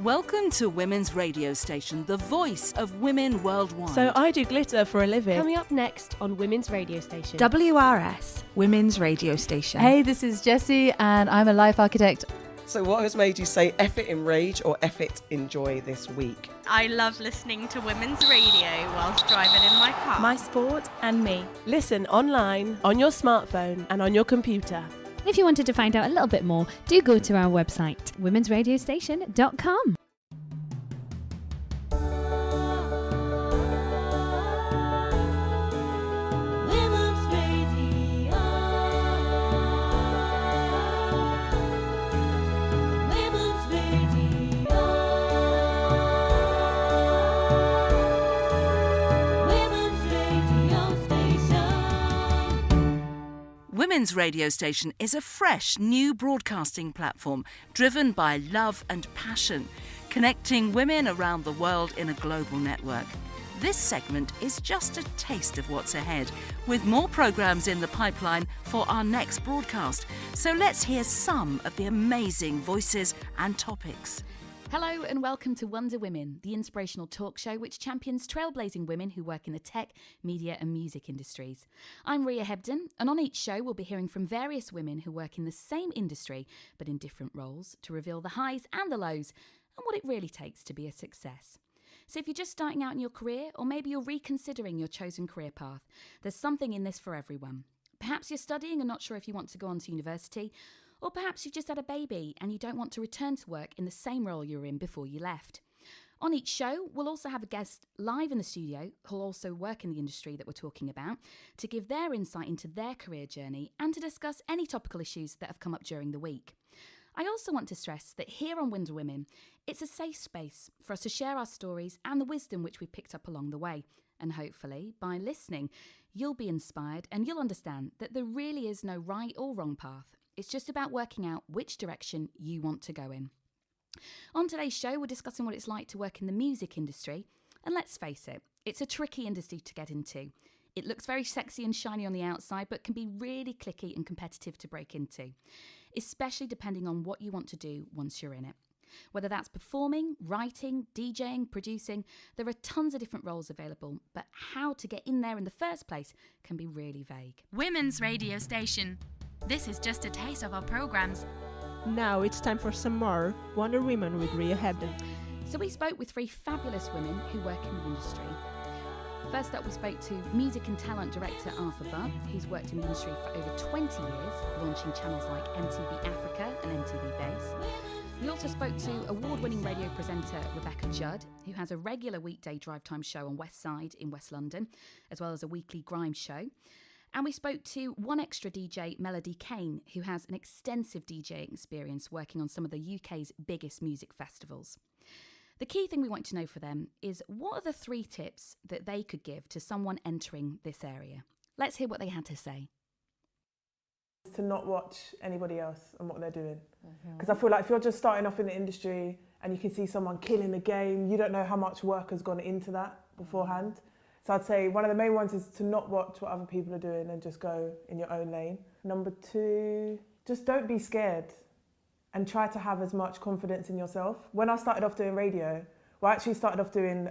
Welcome to Women's Radio Station, the voice of women worldwide. So I do glitter for a living. Coming up next on Women's Radio Station. WRS, Women's Radio Station. Hey, this is Jessie and I'm a life architect. So what has made you say F it in rage or F it in joy this week? I love listening to Women's Radio whilst driving in my car. My sport and me. Listen online, on your smartphone and on your computer. If you wanted to find out a little bit more, do go to our website, womensradiostation.com. Women's Radio Station is a fresh new broadcasting platform driven by love and passion, connecting women around the world in a global network. This segment is just a taste of what's ahead, with more programmes in the pipeline for our next broadcast. So let's hear some of the amazing voices and topics. Hello and welcome to Wonder Women, the inspirational talk show which champions trailblazing women who work in the tech, media and music industries. I'm Ria Hebden, and on each show we'll be hearing from various women who work in the same industry but in different roles to reveal the highs and the lows and what it really takes to be a success. So if you're just starting out in your career, or maybe you're reconsidering your chosen career path, there's something in this for everyone. Perhaps you're studying and not sure if you want to go on to university, or perhaps you've just had a baby and you don't want to return to work in the same role you were in before you left. On each show, we'll also have a guest live in the studio who'll also work in the industry that we're talking about to give their insight into their career journey and to discuss any topical issues that have come up during the week. I also want to stress that here on Wonder Women, it's a safe space for us to share our stories and the wisdom which we've picked up along the way. And hopefully, by listening, you'll be inspired and you'll understand that there really is no right or wrong path. It's just about working out which direction you want to go in. On today's show, we're discussing what it's like to work in the music industry. And let's face it, it's a tricky industry to get into. It looks very sexy and shiny on the outside, but can be really cliquey and competitive to break into, especially depending on what you want to do once you're in it. Whether that's performing, writing, DJing, producing, there are tons of different roles available, but how to get in there in the first place can be really vague. Women's Radio Station. This is just a taste of our programmes. Now it's time for some more Wonder Women with Ria Hebden. So we spoke with three fabulous women who work in the industry. First up, we spoke to music and talent director Arthur Butt, who's worked in the industry for over 20 years, launching channels like MTV Africa and MTV Base. We also spoke to award-winning radio presenter Rebecca Judd, who has a regular weekday drive time show on West Side in West London, as well as a weekly grime show. And we spoke to One Extra DJ Melody Kane, who has an extensive DJing experience working on some of the UK's biggest music festivals. The key thing we want to know for them is what are the 3 tips that they could give to someone entering this area? Let's hear what they had to say. To not watch anybody else and what they're doing. Because I feel like if you're just starting off in the industry and you can see someone killing the game, you don't know how much work has gone into that beforehand. So I'd say one of the main ones is to not watch what other people are doing and just go in your own lane. Number 2, just don't be scared and try to have as much confidence in yourself. When I started off doing radio, I actually started off doing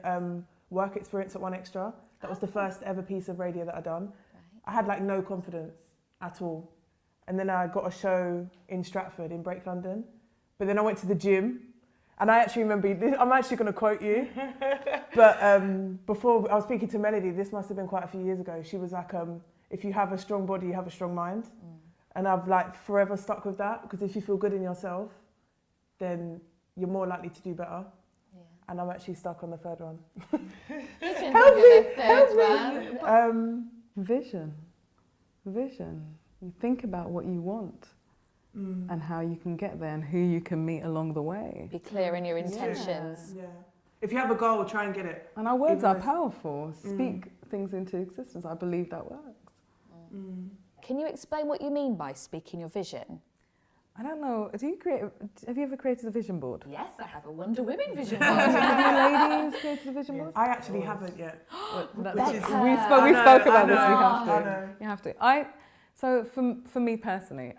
work experience at One Extra. That was the first ever piece of radio that I'd done. I had like no confidence at all. And then I got a show in Stratford in Break London. But then I went to the gym. And I actually remember, I'm actually going to quote you, but before I was speaking to Melody, this must have been quite a few years ago, she was like, if you have a strong body, you have a strong mind. And I've like forever stuck with that, because if you feel good in yourself, then you're more likely to do better. Yeah. And I'm actually stuck on the 3rd one. Help me! Vision. You think about what you want. And how you can get there and who you can meet along the way. Be clear in your intentions. Yeah. If you have a goal, try and get it. And our words are powerful. Speak things into existence. I believe that works. Can you explain what you mean by speaking your vision? I don't know. Have you ever created a vision board? Yes, I have a Wonder Women vision board. Have you ladies created a vision board? I actually haven't yet. We spoke about this. You have to. So for me personally,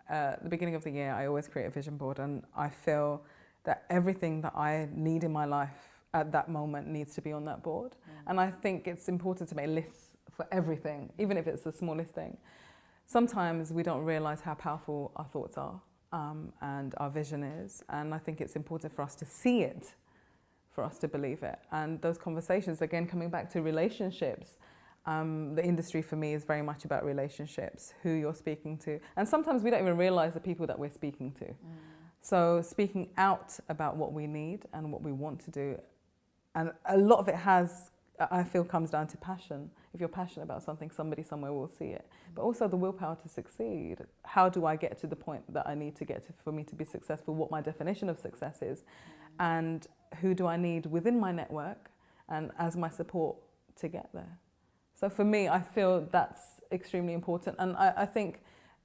at the beginning of the year, I always create a vision board, and I feel that everything that I need in my life at that moment needs to be on that board. And I think it's important to make lists for everything, even if it's the smallest thing. Sometimes we don't realise how powerful our thoughts are and our vision is, and I think it's important for us to see it, for us to believe it. And those conversations, again, coming back to relationships, the industry for me is very much about relationships, who you're speaking to. And sometimes we don't even realise the people that we're speaking to. So speaking out about what we need and what we want to do, and a lot of it I feel comes down to passion. If you're passionate about something, somebody somewhere will see it. But also the willpower to succeed. How do I get to the point that I need to get to for me to be successful? What my definition of success is, and who do I need within my network and as my support to get there? So for me, I feel that's extremely important. And I think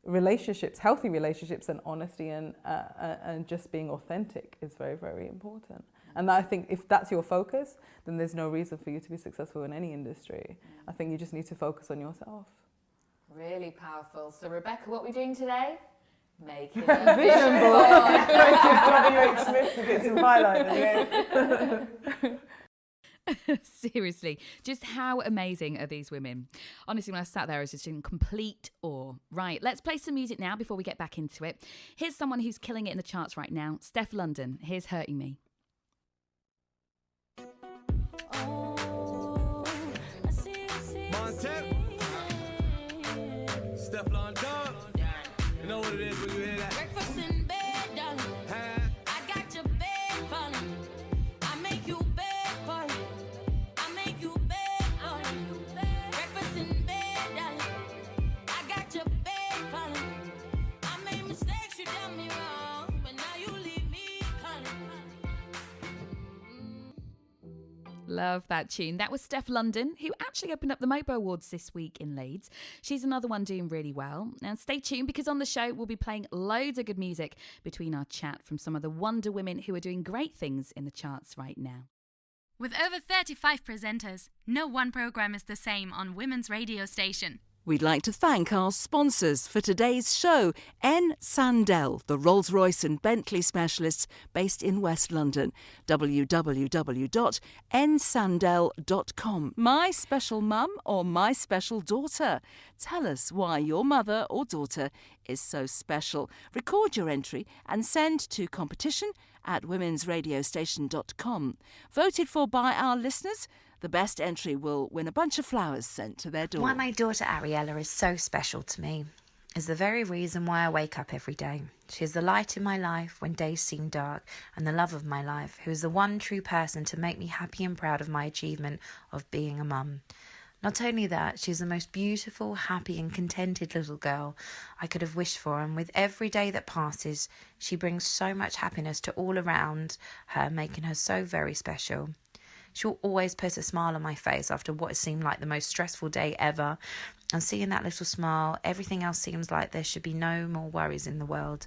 relationships, healthy relationships, and honesty and just being authentic is very, very important. And I think if that's your focus, then there's no reason for you to be successful in any industry. I think you just need to focus on yourself. Really powerful. So Rebecca, what are we doing today? Making a vision board. W.H. Smith to get some highlighters. Seriously, just how amazing are these women? Honestly, when I sat there, I was just in complete awe. Right, let's play some music now before we get back into it. Here's someone who's killing it in the charts right now, Steph London. Here's Hurting Me. Steph London, you know what it is when you hear that? Breakfast in bed, darling. I got your bed falling. I make you bed for you. I make you bed for you. Breakfast in bed, darling. I got your bed falling. I made mistakes, you done me wrong, but now you leave me calling. Love that tune. That was Steph London, who actually opened up the Mobo Awards this week in Leeds. She's another one doing really well. And stay tuned, because on the show we'll be playing loads of good music between our chat from some of the Wonder Women who are doing great things in the charts right now. With over 35 presenters, no one programme is the same on Women's Radio Station. We'd like to thank our sponsors for today's show, N. Sandell, the Rolls-Royce and Bentley specialists based in West London. www.nsandell.com. My special mum or my special daughter? Tell us why your mother or daughter is so special. Record your entry and send to competition@womensradiostation.com. Voted for by our listeners, the best entry will win a bunch of flowers sent to their door. Why my daughter Ariella is so special to me is the very reason why I wake up every day. She is the light in my life when days seem dark, and the love of my life, who is the one true person to make me happy and proud of my achievement of being a mum. Not only that, she is the most beautiful, happy and contented little girl I could have wished for, and with every day that passes, she brings so much happiness to all around her, making her so very special. She'll always put a smile on my face after what has seemed like the most stressful day ever. And seeing that little smile, everything else seems like there should be no more worries in the world.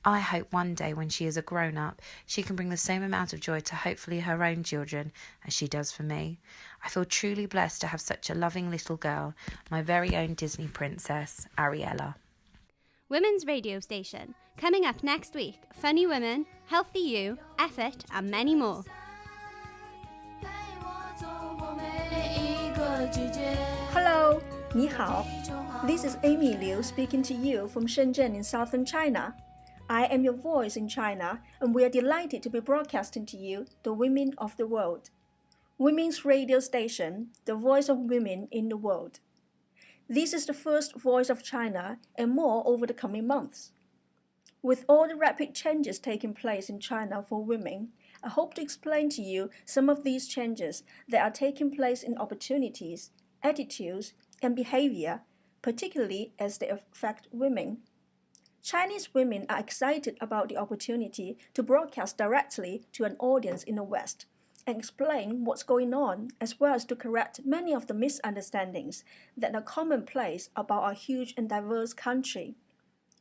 I hope one day when she is a grown-up, she can bring the same amount of joy to hopefully her own children as she does for me. I feel truly blessed to have such a loving little girl, my very own Disney princess, Ariella. Women's Radio Station. Coming up next week, funny women, healthy you, effort and many more. Hello, 你好. This is Amy Liu speaking to you from Shenzhen in southern China. I am your voice in China, and we are delighted to be broadcasting to you the women of the world. Women's Radio Station, the voice of women in the world. This is the first Voice of China and more over the coming months. With all the rapid changes taking place in China for women, I hope to explain to you some of these changes that are taking place in opportunities, attitudes, and behavior, particularly as they affect women. Chinese women are excited about the opportunity to broadcast directly to an audience in the West and explain what's going on, as well as to correct many of the misunderstandings that are commonplace about our huge and diverse country.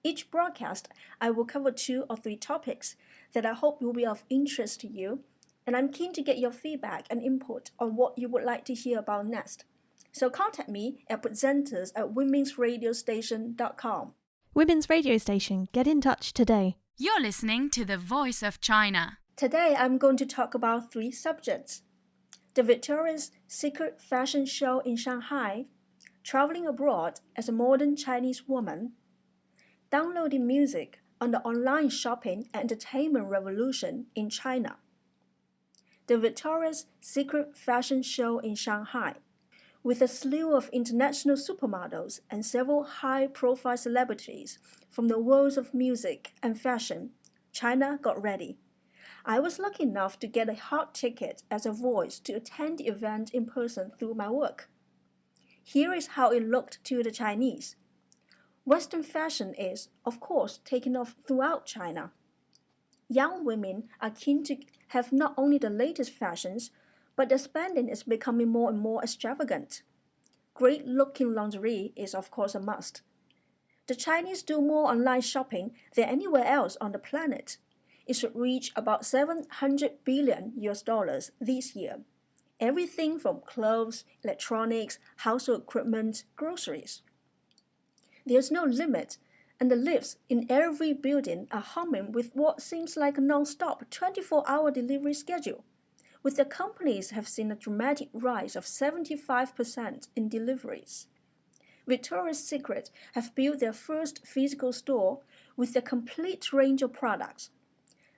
Each broadcast, I will cover 2 or 3 topics that I hope will be of interest to you, and I'm keen to get your feedback and input on what you would like to hear about next. So contact me at presenters@womensradiostation.com. Women's Radio Station, get in touch today. You're listening to The Voice of China. Today I'm going to talk about 3 subjects: the Victoria's Secret fashion show in Shanghai, traveling abroad as a modern Chinese woman, downloading music on the online shopping and entertainment revolution in China. The Victoria's Secret fashion show in Shanghai. With a slew of international supermodels and several high-profile celebrities from the worlds of music and fashion, China got ready. I was lucky enough to get a hot ticket as a voice to attend the event in person through my work. Here is how it looked to the Chinese. Western fashion is, of course, taking off throughout China. Young women are keen to have not only the latest fashions, but their spending is becoming more and more extravagant. Great-looking lingerie is, of course, a must. The Chinese do more online shopping than anywhere else on the planet. It should reach about $700 billion this year. Everything from clothes, electronics, household equipment, groceries. There's no limit, and the lifts in every building are humming with what seems like a non-stop 24-hour delivery schedule. With the companies have seen a dramatic rise of 75% in deliveries. Victoria's Secret have built their first physical store with a complete range of products.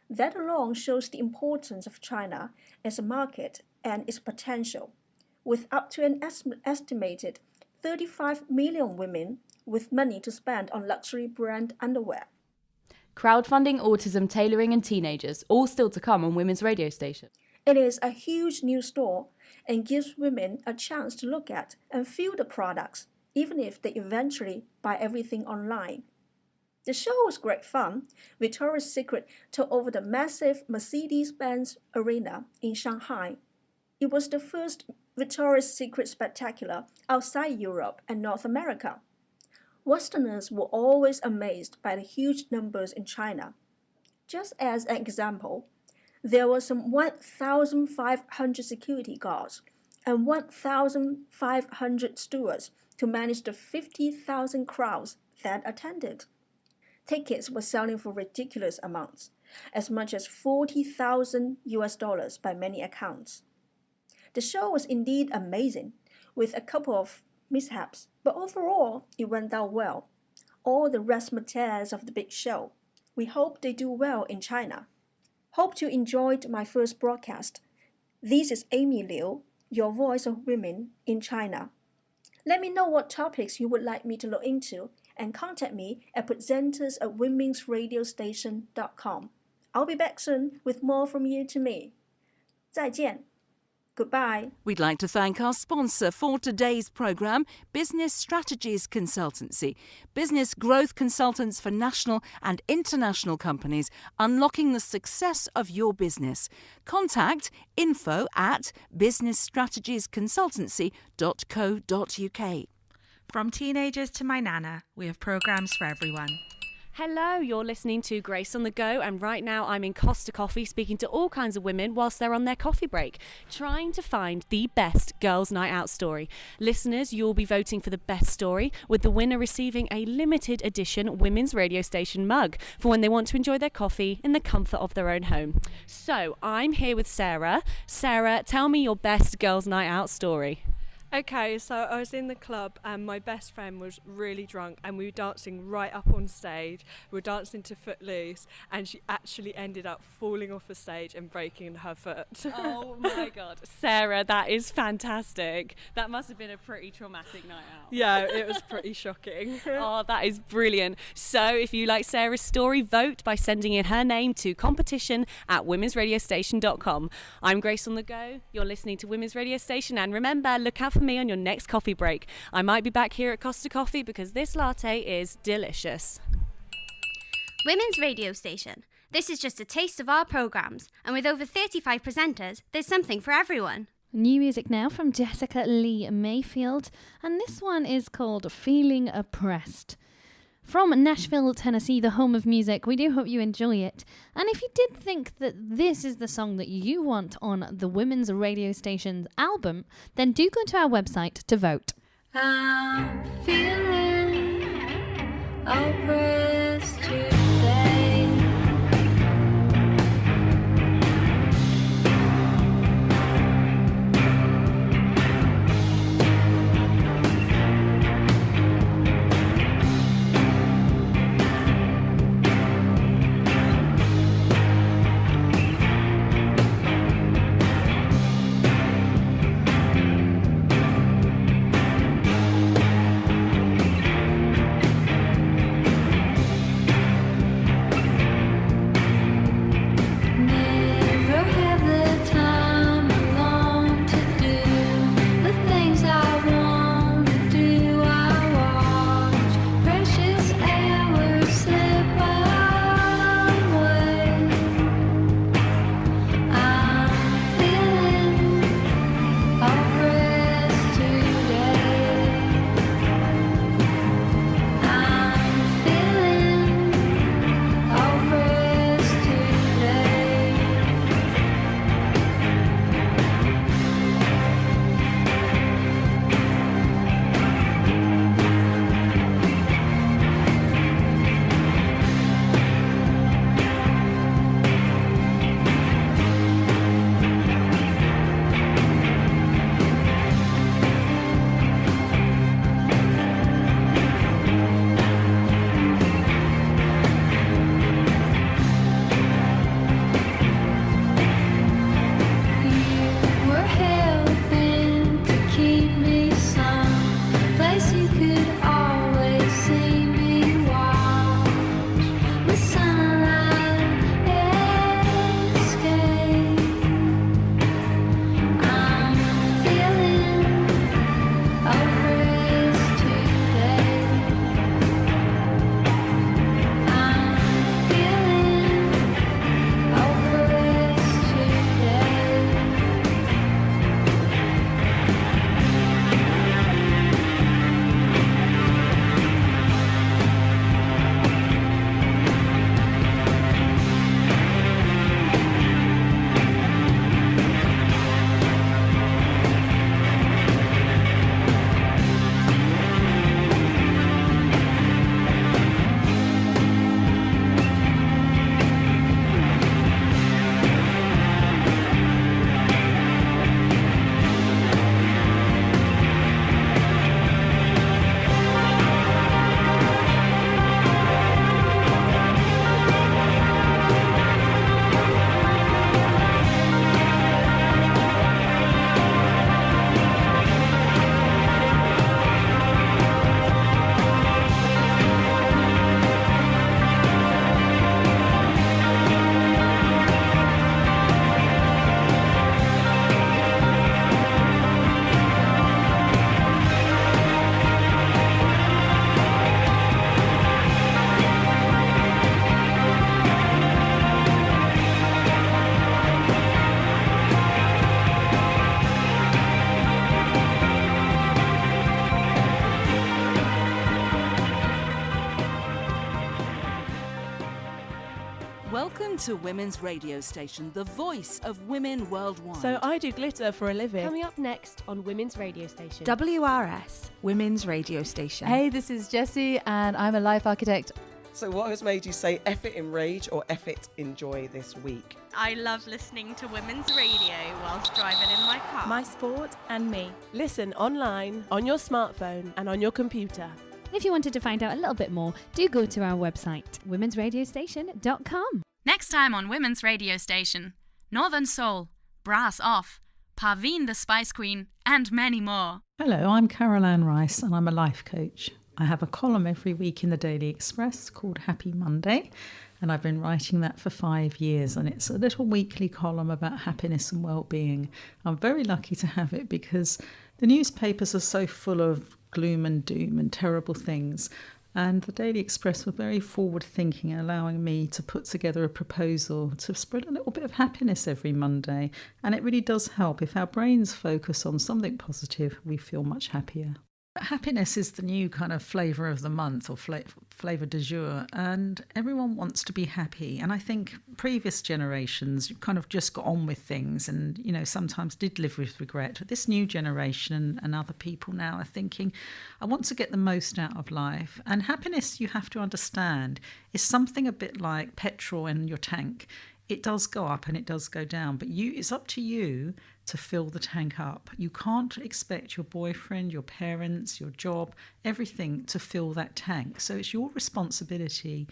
That alone shows the importance of China as a market and its potential, with up to an estimated 35 million women with money to spend on luxury brand underwear. Crowdfunding, autism, tailoring and teenagers, all still to come on Women's Radio Station. It is a huge new store and gives women a chance to look at and feel the products, even if they eventually buy everything online. The show was great fun. Victoria's Secret took over the massive Mercedes-Benz Arena in Shanghai. It was the first Victoria's Secret spectacular outside Europe and North America. Westerners were always amazed by the huge numbers in China. Just as an example, there were some 1,500 security guards and 1,500 stewards to manage the 50,000 crowds that attended. Tickets were selling for ridiculous amounts, as much as $40,000 by many accounts. The show was indeed amazing, with a couple of mishaps, but overall it went down well. All the razzmatazz of the big show. We hope they do well in China. Hope you enjoyed my first broadcast. This is Amy Liu, your voice of women in China. Let me know what topics you would like me to look into and contact me at presenters@womensradiostation.com. I'll be back soon with more from you to me. 再见. Goodbye. We'd like to thank our sponsor for today's programme, Business Strategies Consultancy. Business growth consultants for national and international companies, unlocking the success of your business. Contact info@businessstrategiesconsultancy.co.uk. From teenagers to my nana, we have programmes for everyone. Hello, you're listening to Grace on the Go, and right now I'm in Costa Coffee speaking to all kinds of women whilst they're on their coffee break, trying to find the best girls' night out story. Listeners, you'll be voting for the best story, with the winner receiving a limited edition Women's Radio Station mug for when they want to enjoy their coffee in the comfort of their own home. So I'm here with Sarah. Sarah, tell me your best girls' night out story. Okay, so I was in the club and my best friend was really drunk and we were dancing right up on stage. We were dancing to Footloose and she actually ended up falling off the stage and breaking her foot. Oh my God. Sarah, that is fantastic. That must have been a pretty traumatic night out. Yeah, it was pretty shocking. Oh, that is brilliant. So if you like Sarah's story, vote by sending in her name to competition@womensradiostation.com. I'm Grace on the Go. You're listening to Women's Radio Station, and remember, look out for me on your next coffee break. I might be back here at Costa Coffee because this latte is delicious. Women's Radio Station. This is just a taste of our programmes, and with over 35 presenters, there's something for everyone. New music now from Jessica Lee Mayfield, and this one is called Feeling Oppressed. From Nashville, Tennessee, the home of music, we do hope you enjoy it. And if you did think that this is the song that you want on the Women's Radio Station's album, then do go to our website to vote. I'm feeling oppressed today. Welcome to Women's Radio Station, the voice of women worldwide. So I do glitter for a living. Coming up next on Women's Radio Station. WRS, Women's Radio Station. Hey, this is Jessie, and I'm a life architect. So what has made you say F it in rage or F it in joy this week? I love listening to women's radio whilst driving in my car. My sport and me. Listen online, on your smartphone and on your computer. If you wanted to find out a little bit more, do go to our website, womensradiostation.com. Next time on Women's Radio Station, Northern Soul, Brass Off, Parveen the Spice Queen, and many more. Hello, I'm Carol Ann Rice and I'm a life coach. I have a column every week in the Daily Express called Happy Monday, and I've been writing that for 5 years, and it's a little weekly column about happiness and well-being. I'm very lucky to have it because the newspapers are so full of gloom and doom and terrible things, and the Daily Express were very forward-thinking, allowing me to put together a proposal to spread a little bit of happiness every Monday, and it really does help. If our brains focus on something positive, we feel much happier. Happiness is the new kind of flavour of the month, or flavour du jour, and everyone wants to be happy. And I think previous generations kind of just got on with things and, you know, sometimes did live with regret. But this new generation and other people now are thinking, I want to get the most out of life. And happiness, you have to understand, is something a bit like petrol in your tank. It does go up and it does go down, but it's up to you to fill the tank up. You can't expect your boyfriend, your parents, your job, everything to fill that tank. So it's your responsibility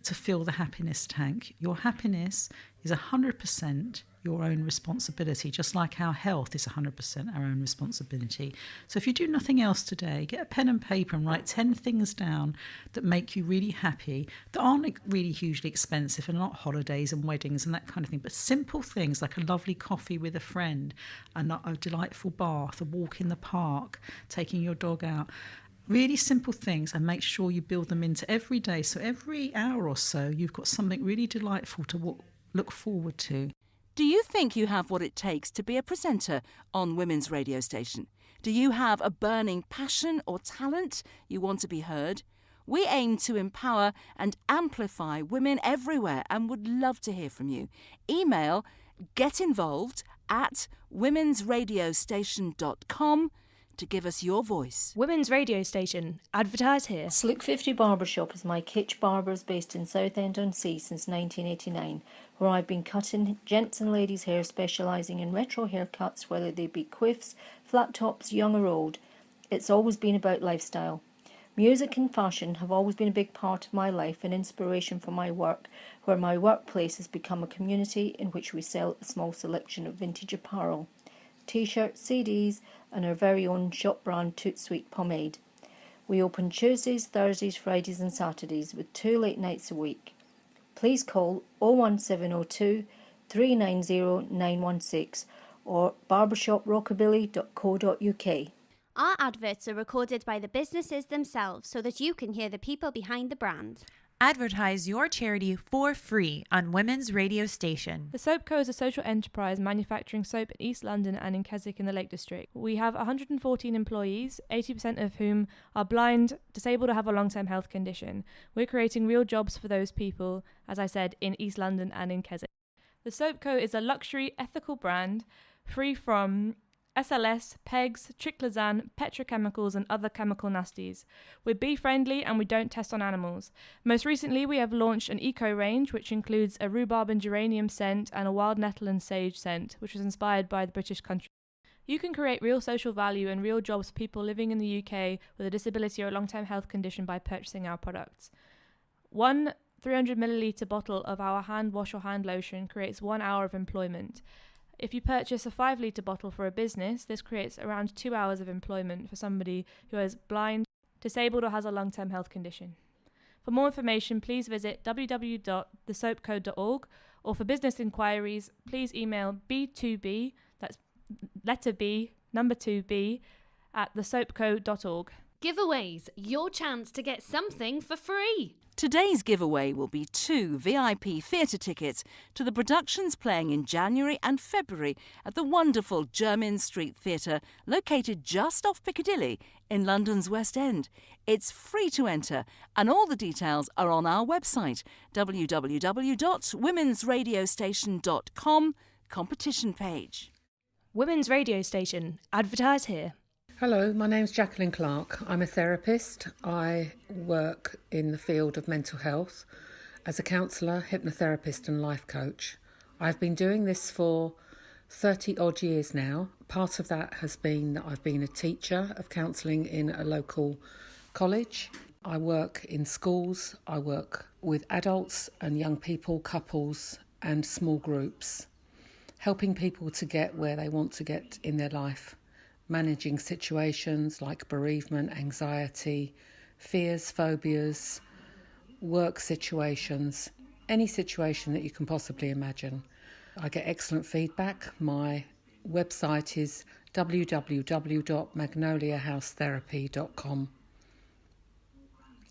to fill the happiness tank. Your happiness is 100% your own responsibility, just like our health is 100% our own responsibility. So if you do nothing else today, get a pen and paper and write 10 things down that make you really happy, that aren't really hugely expensive and not holidays and weddings and that kind of thing, but simple things like a lovely coffee with a friend, a delightful bath, a walk in the park, taking your dog out. Really simple things, and make sure you build them into every day. So every hour or so, you've got something really delightful to look forward to. Do you think you have what it takes to be a presenter on Women's Radio Station? Do you have a burning passion or talent you want to be heard? We aim to empower and amplify women everywhere and would love to hear from you. Email getinvolved@womensradiostation.com to give us your voice. Women's Radio Station. Advertise here. Slick 50 Barbershop is my kitsch barbers based in Southend-on-Sea since 1989, where I've been cutting gents and ladies' hair, specialising in retro haircuts, whether they be quiffs, flat tops, young or old. It's always been about lifestyle. Music and fashion have always been a big part of my life and inspiration for my work, where my workplace has become a community in which we sell a small selection of vintage apparel, T-shirts, CDs, and our very own shop brand Toot Sweet pomade. We open Tuesdays, Thursdays, Fridays and Saturdays with 2 late nights a week. Please call 01702 390 916 or barbershoprockabilly.co.uk. Our adverts are recorded by the businesses themselves so that you can hear the people behind the brand. Advertise your charity for free on Women's Radio Station. The Soap Co is a social enterprise manufacturing soap in East London and in Keswick in the Lake District. We have 114 employees, 80% of whom are blind, disabled or have a long-term health condition. We're creating real jobs for those people, as I said, in East London and in Keswick. The Soap Co is a luxury, ethical brand free from SLS, PEGs, triclosan, petrochemicals and other chemical nasties. We're bee-friendly and we don't test on animals. Most recently we have launched an eco range which includes a rhubarb and geranium scent and a wild nettle and sage scent, which was inspired by the British country. You can create real social value and real jobs for people living in the UK with a disability or a long-term health condition by purchasing our products. One 300ml bottle of our hand wash or hand lotion creates 1 hour of employment. If you purchase a 5-litre bottle for a business, this creates around 2 hours of employment for somebody who is blind, disabled or has a long-term health condition. For more information, please visit www.thesoapco.org, or for business inquiries, please email B2B, that's letter B, number 2B, at thesoapco.org. Giveaways, your chance to get something for free. Today's giveaway will be 2 VIP theatre tickets to the productions playing in January and February at the wonderful Jermyn Street Theatre, located just off Piccadilly in London's West End. It's free to enter, and all the details are on our website, www.womensradiostation.com, competition page. Women's Radio Station. Advertise here. Hello, my name's Jacqueline Clark. I'm a therapist. I work in the field of mental health as a counsellor, hypnotherapist and life coach. I've been doing this for 30 odd years now. Part of that has been that I've been a teacher of counselling in a local college. I work in schools. I work with adults and young people, couples and small groups, helping people to get where they want to get in their life. Managing situations like bereavement, anxiety, fears, phobias, work situations, any situation that you can possibly imagine. I get excellent feedback. My website is www.magnoliahousetherapy.com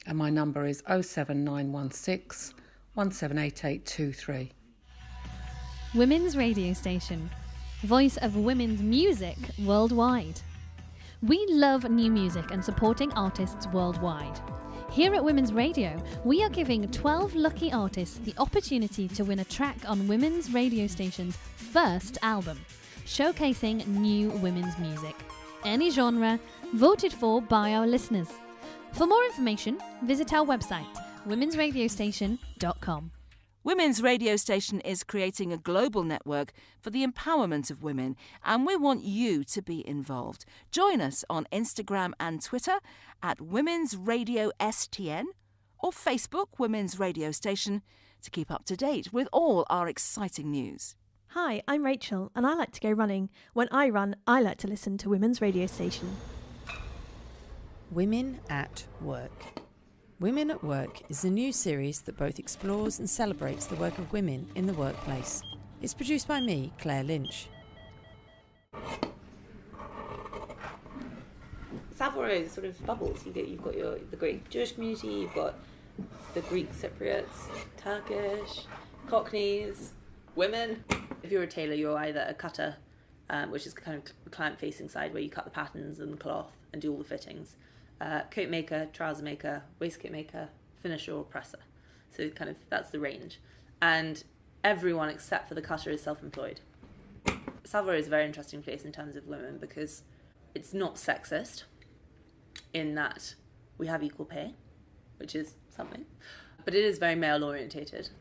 and my number is 07916 178823. Women's Radio Station. Voice of women's music worldwide. We love new music and supporting artists worldwide. Here at Women's Radio, we are giving 12 lucky artists the opportunity to win a track on Women's Radio Station's first album, showcasing new women's music. Any genre, voted for by our listeners. For more information, visit our website, womensradiostation.com. Women's Radio Station is creating a global network for the empowerment of women, and we want you to be involved. Join us on Instagram and Twitter at Women's Radio STN or Facebook Women's Radio Station to keep up to date with all our exciting news. Hi, I'm Rachel, and I like to go running. When I run, I like to listen to Women's Radio Station. Women at Work. Women at Work is a new series that both explores and celebrates the work of women in the workplace. It's produced by me, Claire Lynch. Savoy is sort of bubbles. You've got the Greek Jewish community, you've got the Greek Cypriots, Turkish, Cockneys, women. If you're a tailor, you're either a cutter, which is kind of the client-facing side where you cut the patterns and the cloth and do all the fittings. Coat maker, trouser maker, waistcoat maker, finisher or presser. So kind of that's the range. And everyone except for the cutter is self-employed. Savoy is a very interesting place in terms of women because it's not sexist in that we have equal pay, which is something, but it is very male orientated.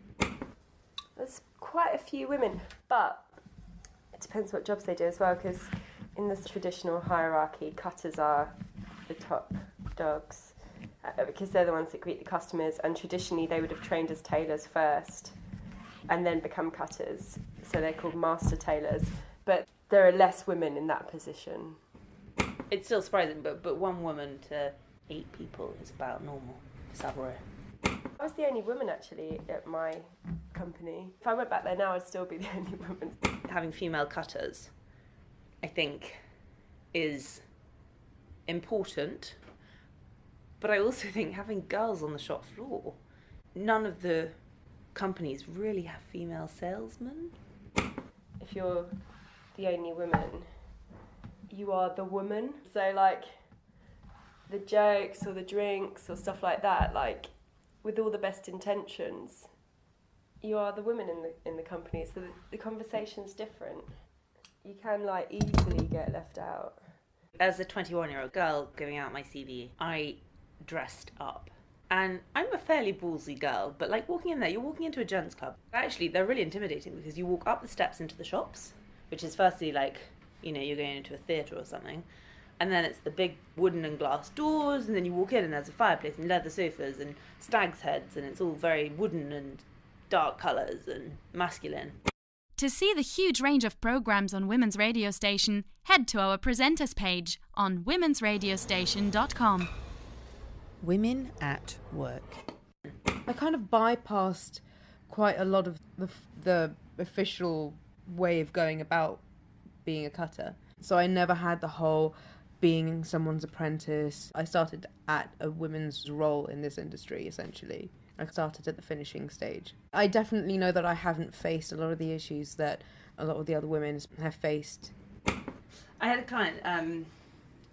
There's quite a few women, but it depends what jobs they do as well, because in this traditional hierarchy, cutters are the top dogs because they're the ones that greet the customers, and traditionally they would have trained as tailors first and then become cutters, so they're called master tailors, but there are less women in that position. It's still surprising, but 1 woman to 8 people is about normal. Savoy. I was the only woman actually at my company. If I went back there now, I'd still be the only woman. Having female cutters, I think, is important, but I also think having girls on the shop floor, none of the companies really have female salesmen. If you're the only woman, you are the woman. So like the jokes or the drinks or stuff like that, like with all the best intentions, you are the woman in the company. So the conversation's different. You can like easily get left out. As a 21-year-old girl giving out my CV, I dressed up. And I'm a fairly ballsy girl, but like walking in there, you're walking into a gents club. Actually, they're really intimidating because you walk up the steps into the shops, which is firstly like, you know, you're going into a theatre or something. And then it's the big wooden and glass doors, and then you walk in and there's a fireplace and leather sofas and stag's heads, and it's all very wooden and dark colours and masculine. To see the huge range of programs on Women's Radio Station, head to our presenters page on womensradiostation.com. Women at Work. I kind of bypassed quite a lot of the official way of going about being a cutter. So I never had the whole being someone's apprentice. I started at a women's role in this industry, essentially. I started at the finishing stage. I definitely know that I haven't faced a lot of the issues that a lot of the other women have faced. I had a client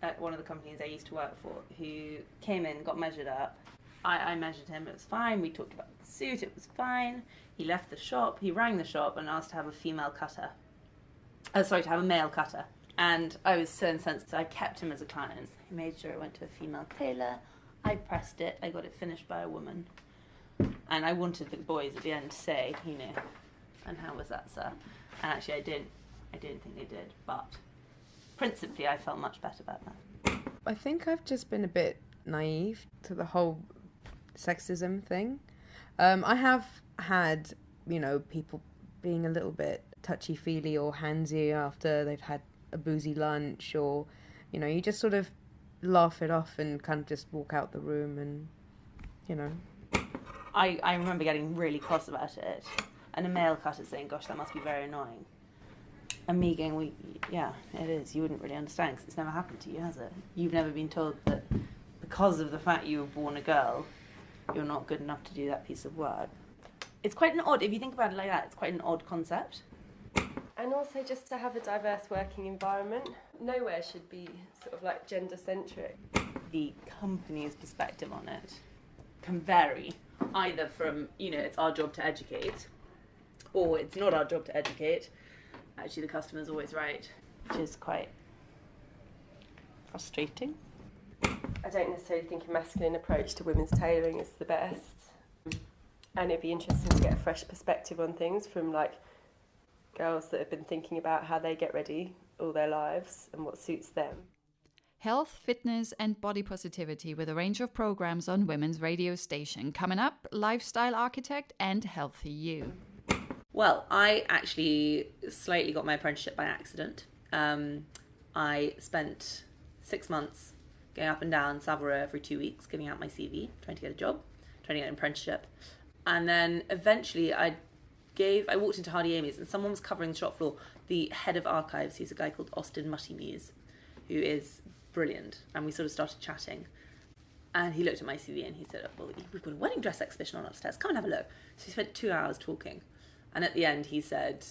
at one of the companies I used to work for who came in, got measured up. I measured him, it was fine. We talked about the suit, it was fine. He left the shop, he rang the shop and asked to have a male cutter. And I was so incensed, so I kept him as a client. He made sure it went to a female tailor. I pressed it, I got it finished by a woman. And I wanted the boys at the end to say, and how was that, sir? And actually I didn't think they did, but principally I felt much better about that. I think I've just been a bit naive to the whole sexism thing. I have had, people being a little bit touchy-feely or handsy after they've had a boozy lunch, or, you just sort of laugh it off and kind of just walk out the room and, I remember getting really cross about it, and a male cutter saying, gosh, that must be very annoying. And me going, yeah, it is. You wouldn't really understand because it's never happened to you, has it? You've never been told that because of the fact you were born a girl, you're not good enough to do that piece of work. It's quite an odd, if you think about it like that, it's quite an odd concept. And also just to have a diverse working environment. Nowhere should be sort of like gender-centric. The company's perspective on it can vary, either from, it's our job to educate, or it's not our job to educate. Actually, the customer's always right, which is quite frustrating. I don't necessarily think a masculine approach to women's tailoring is the best. And it'd be interesting to get a fresh perspective on things from girls that have been thinking about how they get ready all their lives and what suits them. Health, fitness and body positivity with a range of programs on Women's Radio Station. Coming up, Lifestyle Architect and Healthy You. Well, I actually slightly got my apprenticeship by accident. I spent 6 months going up and down Savile every 2 weeks, giving out my CV, trying to get a job, trying to get an apprenticeship. And then eventually I walked into Hardy Amy's and someone was covering the shop floor, the head of archives, who's a guy called Austin Mutty-Muse, who is brilliant. And we sort of started chatting. And he looked at my CV and he said, well, we've got a wedding dress exhibition on upstairs, come and have a look. So he spent 2 hours talking. And at the end he said,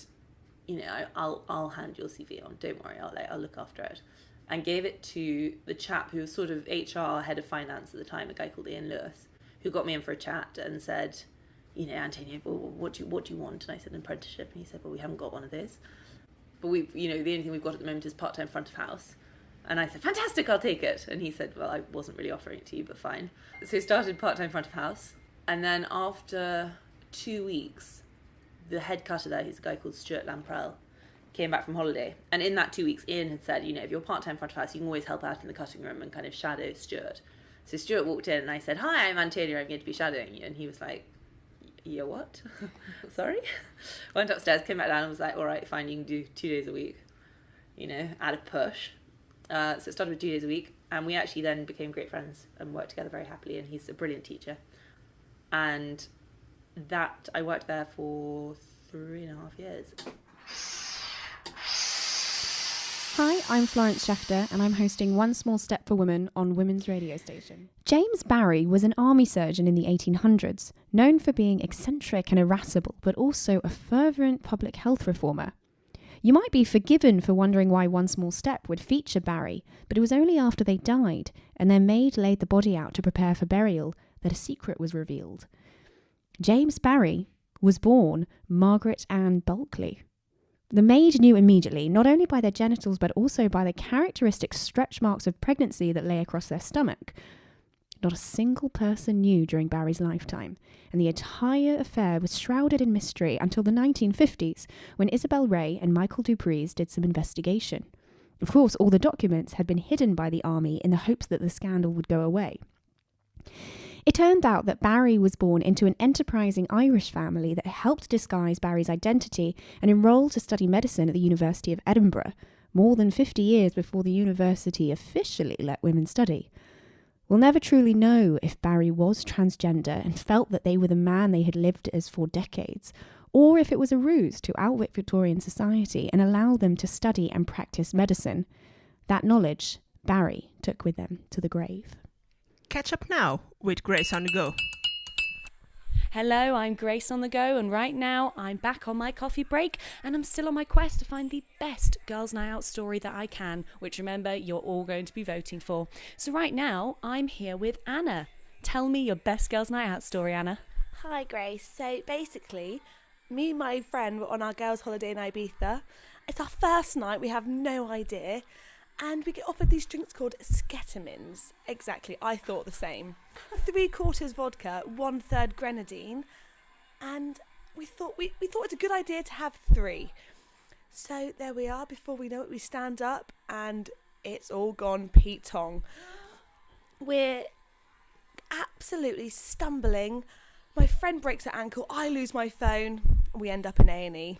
I'll hand your CV on, don't worry, I'll look after it. And gave it to the chap who was sort of HR head of finance at the time, a guy called Ian Lewis, who got me in for a chat and said, Antonio, well, what do you want? And I said, an apprenticeship. And he said, well, we haven't got one of those. But the only thing we've got at the moment is part-time front of house. And I said, fantastic, I'll take it. And he said, well, I wasn't really offering it to you, but fine. So he started part-time front of house. And then after 2 weeks, the head cutter there, who's a guy called Stuart Lamprell, came back from holiday. And in that 2 weeks, Ian had said, if you're part-time front of house, you can always help out in the cutting room and kind of shadow Stuart. So Stuart walked in and I said, hi, I'm Antonia, I'm going to be shadowing you. And he was like, you're what? Sorry? Went upstairs, came back down and was like, all right, fine, you can do 2 days a week, at a push. So it started with 2 days a week. And we actually then became great friends and worked together very happily. And he's a brilliant teacher. And that, I worked there for 3.5 years. Hi, I'm Florence Schechter and I'm hosting One Small Step for Women on Women's Radio Station. James Barry was an army surgeon in the 1800s, known for being eccentric and irascible, but also a fervent public health reformer. You might be forgiven for wondering why One Small Step would feature Barry, but it was only after they died and their maid laid the body out to prepare for burial that a secret was revealed. James Barry was born Margaret Ann Bulkley. The maid knew immediately, not only by their genitals but also by the characteristic stretch marks of pregnancy that lay across their stomach. Not a single person knew during Barry's lifetime, and the entire affair was shrouded in mystery until the 1950s, when Isabel Ray and Michael Dupreez did some investigation. Of course, all the documents had been hidden by the army in the hopes that the scandal would go away. It turned out that Barry was born into an enterprising Irish family that helped disguise Barry's identity and enrolled to study medicine at the University of Edinburgh, more than 50 years before the university officially let women study. We'll never truly know if Barry was transgender and felt that they were the man they had lived as for decades, or if it was a ruse to outwit Victorian society and allow them to study and practice medicine. That knowledge Barry took with them to the grave. Catch up now with Grace on the Go. Hello, I'm Grace on the Go, and right now I'm back on my coffee break, and I'm still on my quest to find the best Girls' Night Out story that I can, which remember, you're all going to be voting for. So right now, I'm here with Anna. Tell me your best Girls' Night Out story, Anna. Hi, Grace. So basically, me and my friend were on our girls' holiday in Ibiza. It's our first night, we have no idea. And we get offered these drinks called Sketamins. Exactly, I thought the same. 3/4 vodka, 1/3 grenadine. And we thought it's a good idea to have 3. So there we are, before we know it, we stand up and it's all gone Pete Tong. We're absolutely stumbling. My friend breaks her ankle, I lose my phone, we end up in A&E.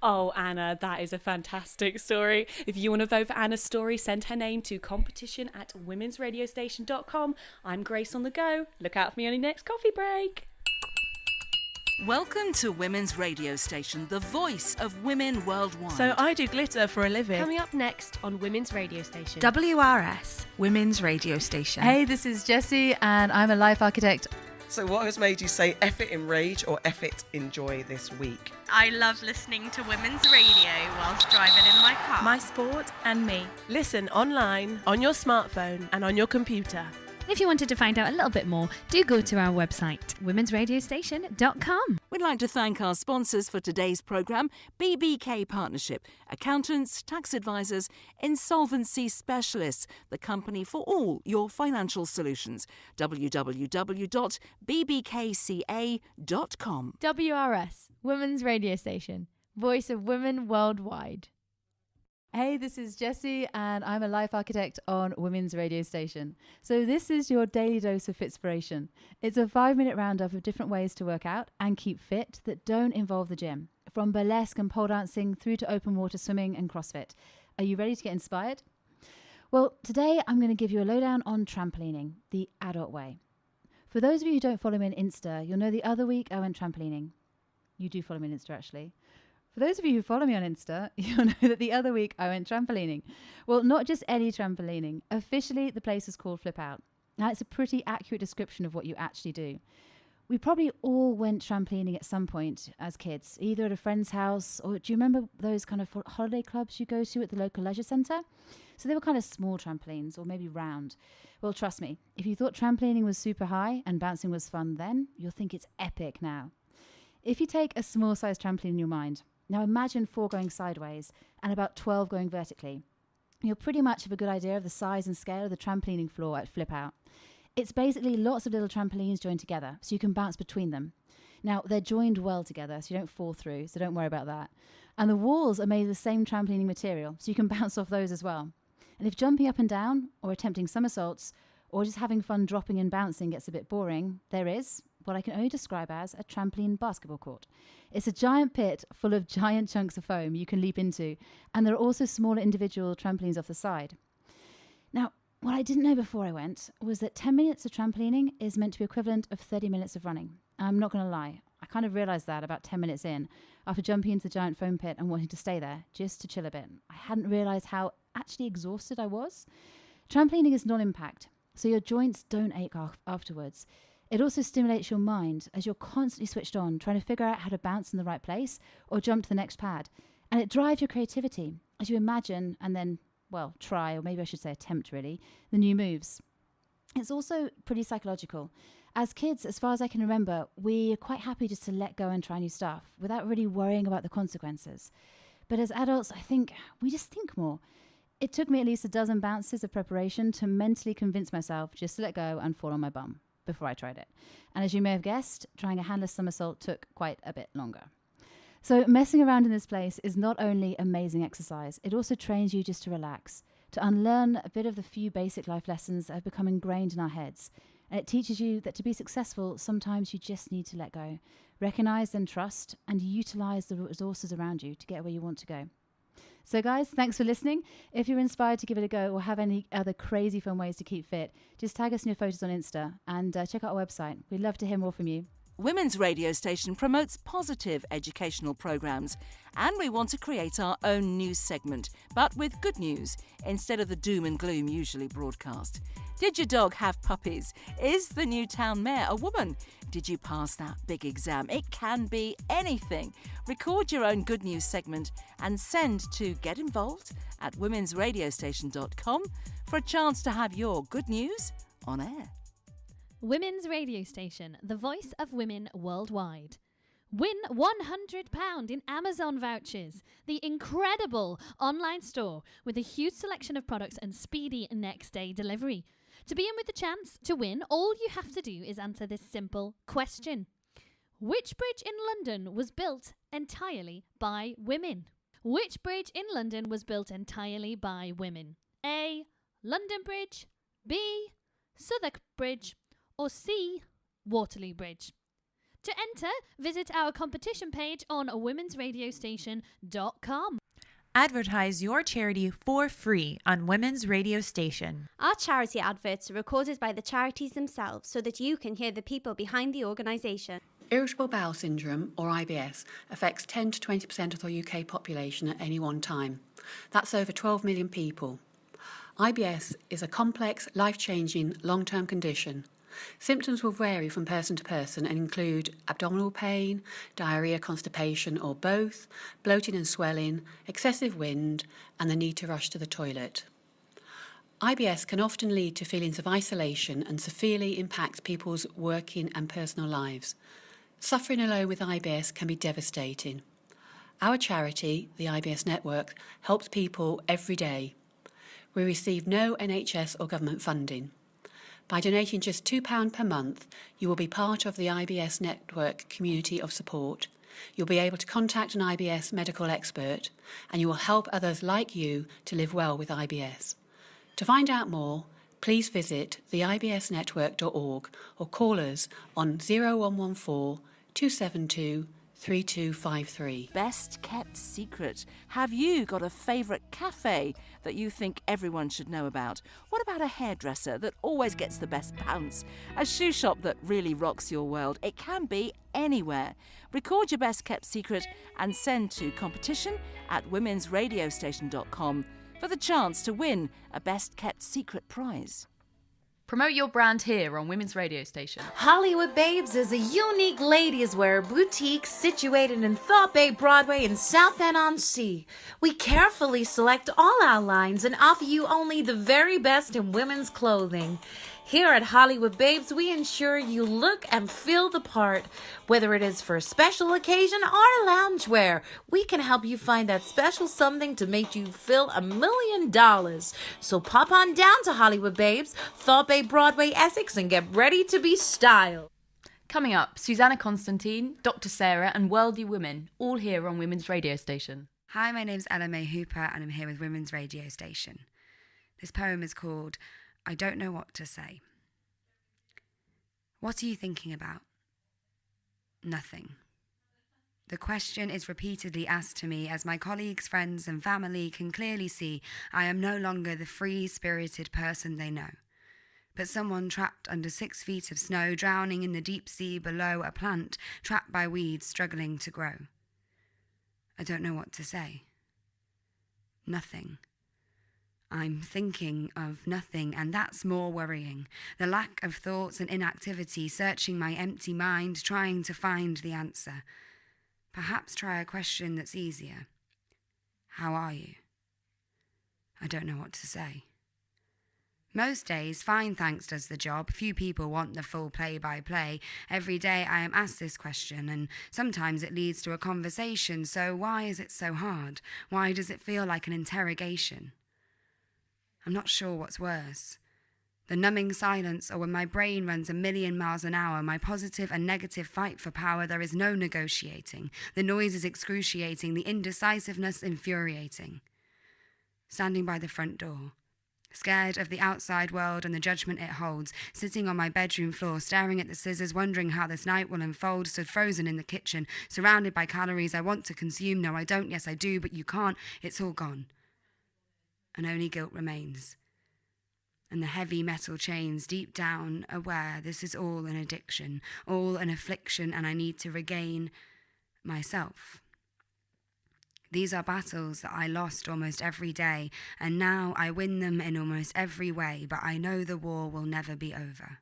Oh, Anna, that is a fantastic story. If you want to vote for Anna's story, send her name to competition@womensradiostation.com. I'm Grace on the Go. Look out for me on your next coffee break. Welcome to Women's Radio Station, the voice of women worldwide. So I do glitter for a living. Coming up next on Women's Radio Station. WRS, Women's Radio Station. Hey, this is Jessie, and I'm a life architect. So what has made you say F it in rage or F it in joy this week? I love listening to women's radio whilst driving in my car. My sport and me. Listen online, on your smartphone and on your computer. If you wanted to find out a little bit more, do go to our website, womensradiostation.com. We'd like to thank our sponsors for today's programme, BBK Partnership, accountants, tax advisors, insolvency specialists, the company for all your financial solutions. www.bbkca.com. WRS, Women's Radio Station, voice of women worldwide. Hey, this is Jessie, and I'm a life architect on Women's Radio Station. So this is your daily dose of Fitspiration. It's a 5-minute roundup of different ways to work out and keep fit that don't involve the gym, from burlesque and pole dancing through to open water swimming and CrossFit. Are you ready to get inspired? Well, today I'm going to give you a lowdown on trampolining, the adult way. For those of you who don't follow me on Insta, you'll know the other week I went trampolining. You do follow me on Insta, actually. For those of you who follow me on Insta, you'll know that the other week I went trampolining. Well, not just any trampolining. Officially, the place is called Flip Out. Now, it's a pretty accurate description of what you actually do. We probably all went trampolining at some point as kids, either at a friend's house, or do you remember those kind of holiday clubs you go to at the local leisure centre? So they were kind of small trampolines, or maybe round. Well, trust me, if you thought trampolining was super high and bouncing was fun then, you'll think it's epic now. If you take a small-sized trampoline in your mind, now imagine 4 going sideways and about 12 going vertically. You'll pretty much have a good idea of the size and scale of the trampolining floor at Flip Out. It's basically lots of little trampolines joined together, so you can bounce between them. Now, they're joined well together, so you don't fall through, so don't worry about that. And the walls are made of the same trampolining material, so you can bounce off those as well. And if jumping up and down, or attempting somersaults, or just having fun dropping and bouncing gets a bit boring, there is what I can only describe as a trampoline basketball court. It's a giant pit full of giant chunks of foam you can leap into, and there are also smaller individual trampolines off the side. Now, what I didn't know before I went was that 10 minutes of trampolining is meant to be equivalent of 30 minutes of running. I'm not going to lie, I kind of realised that about 10 minutes in, after jumping into the giant foam pit and wanting to stay there, just to chill a bit. I hadn't realised how actually exhausted I was. Trampolining is non-impact, so your joints don't ache afterwards. It also stimulates your mind as you're constantly switched on, trying to figure out how to bounce in the right place or jump to the next pad. And it drives your creativity as you imagine and then, well, try, or maybe I should say attempt really, the new moves. It's also pretty psychological. As kids, as far as I can remember, we are quite happy just to let go and try new stuff without really worrying about the consequences. But as adults, I think we just think more. It took me at least a dozen bounces of preparation to mentally convince myself just to let go and fall on my bum before I tried it. And as you may have guessed, trying a handless somersault took quite a bit longer. So messing around in this place is not only amazing exercise, it also trains you just to relax, to unlearn a bit of the few basic life lessons that have become ingrained in our heads. And it teaches you that to be successful, sometimes you just need to let go, recognize and trust, and utilize the resources around you to get where you want to go. So guys, thanks for listening. If you're inspired to give it a go or have any other crazy fun ways to keep fit, just tag us in your photos on Insta and check out our website. We'd love to hear more from you. Women's Radio Station promotes positive educational programmes, and we want to create our own news segment, but with good news instead of the doom and gloom usually broadcast. Did your dog have puppies? Is the new town mayor a woman? Did you pass that big exam? It can be anything. Record your own good news segment and send to getinvolved@womensradiostation.com for a chance to have your good news on air. Women's Radio Station, the voice of women worldwide. Win £100 in Amazon vouchers, the incredible online store with a huge selection of products and speedy next day delivery. To be in with the chance to win, all you have to do is answer this simple question. Which bridge in London was built entirely by women? Which bridge in London was built entirely by women? A. London Bridge, B. Southwark Bridge, or C. Waterloo Bridge? To enter, visit our competition page on womensradiostation.com. Advertise your charity for free on Women's Radio Station. Our charity adverts are recorded by the charities themselves so that you can hear the people behind the organisation. Irritable bowel syndrome, or IBS, affects 10 to 20% of the UK population at any one time. That's over 12 million people. IBS is a complex, life-changing, long-term condition. Symptoms will vary from person to person and include abdominal pain, diarrhoea, constipation or both, bloating and swelling, excessive wind, and the need to rush to the toilet. IBS can often lead to feelings of isolation and severely impacts people's working and personal lives. Suffering alone with IBS can be devastating. Our charity, the IBS Network, helps people every day. We receive no NHS or government funding. By donating just £2 per month, you will be part of the IBS Network community of support. You'll be able to contact an IBS medical expert, and you will help others like you to live well with IBS. To find out more, please visit theibsnetwork.org or call us on 0114 272 3253. Best kept secret. Have you got a favourite cafe that you think everyone should know about? What about a hairdresser that always gets the best bounce? A shoe shop that really rocks your world? It can be anywhere. Record your best kept secret and send to competition@womensradiostation.com for the chance to win a best kept secret prize. Promote your brand here on Women's Radio Station. Hollywood Babes is a unique ladies' wear boutique situated in Thought Bay Broadway in Southend-on-Sea. We carefully select all our lines and offer you only the very best in women's clothing. Here at Hollywood Babes, we ensure you look and feel the part. Whether it is for a special occasion or loungewear, we can help you find that special something to make you feel $1 million. So pop on down to Hollywood Babes, Thought Bay Broadway, Essex, and get ready to be styled. Coming up, Susanna Constantine, Dr. Sarah, and Worldly Women, all here on Women's Radio Station. Hi, my name's Ella May Hooper, and I'm here with Women's Radio Station. This poem is called I Don't Know What to Say. What are you thinking about? Nothing. The question is repeatedly asked to me as my colleagues, friends and family can clearly see I am no longer the free-spirited person they know, but someone trapped under 6 feet of snow, drowning in the deep sea below, a plant trapped by weeds struggling to grow. I don't know what to say. Nothing. I'm thinking of nothing, and that's more worrying. The lack of thoughts and inactivity, searching my empty mind, trying to find the answer. Perhaps try a question that's easier. How are you? I don't know what to say. Most days, fine thanks does the job. Few people want the full play-by-play. Every day I am asked this question, and sometimes it leads to a conversation. So why is it so hard? Why does it feel like an interrogation? I'm not sure what's worse. The numbing silence, or when my brain runs 1,000,000 miles an hour, my positive and negative fight for power, there is no negotiating. The noise is excruciating, the indecisiveness infuriating. Standing by the front door, scared of the outside world and the judgment it holds, sitting on my bedroom floor, staring at the scissors, wondering how this night will unfold, stood frozen in the kitchen, surrounded by calories I want to consume. No, I don't. Yes, I do, but you can't. It's all gone. And only guilt remains. and the heavy metal chains deep down, aware this is all an addiction, all an affliction, and I need to regain myself. These are battles that I lost almost every day, and now I win them in almost every way, but I know the war will never be over.